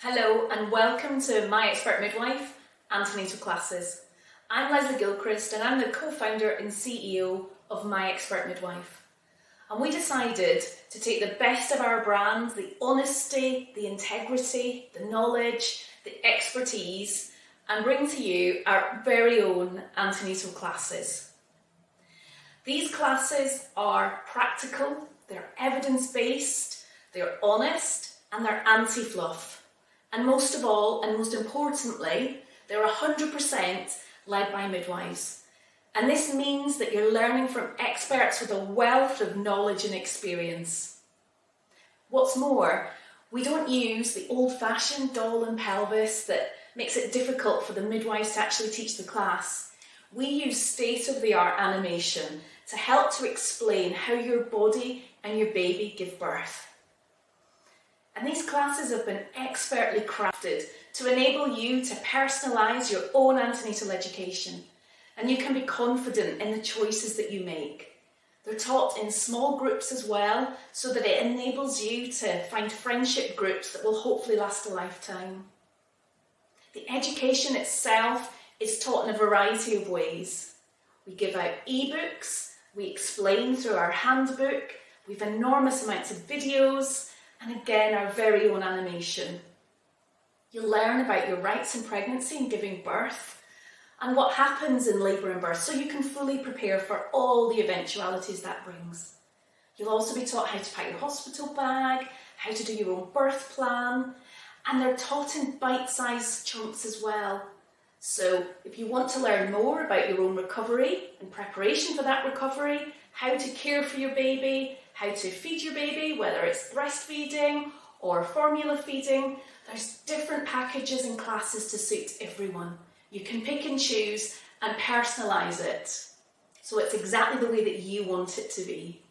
Hello and welcome to My Expert Midwife Antenatal Classes. I'm Leslie Gilchrist and I'm the co-founder and CEO of My Expert Midwife. And we decided to take the best of our brand, the honesty, the integrity, the knowledge, the expertise, and bring to you our very own antenatal classes. These classes are practical, they're evidence-based, they're honest, and they're anti-fluff. And most of all, and most importantly, they're 100% led by midwives. And this means that you're learning from experts with a wealth of knowledge and experience. What's more, we don't use the old-fashioned doll and pelvis that makes it difficult for the midwives to actually teach the class. We use state-of-the-art animation to help to explain how your body and your baby give birth. And these classes have been expertly crafted to enable you to personalise your own antenatal education. And you can be confident in the choices that you make. They're taught in small groups as well, so that it enables you to find friendship groups that will hopefully last a lifetime. The education itself is taught in a variety of ways. We give out ebooks, we explain through our handbook, we have enormous amounts of videos, and again, our very own animation. You'll learn about your rights in pregnancy and giving birth, and what happens in labour and birth, so you can fully prepare for all the eventualities that brings. You'll also be taught how to pack your hospital bag, how to do your own birth plan, and they're taught in bite-sized chunks as well. So if you want to learn more about your own recovery and preparation for that recovery, how to care for your baby, how to feed your baby, whether it's breastfeeding or formula feeding, there's different packages and classes to suit everyone. You can pick and choose and personalise it. So it's exactly the way that you want it to be.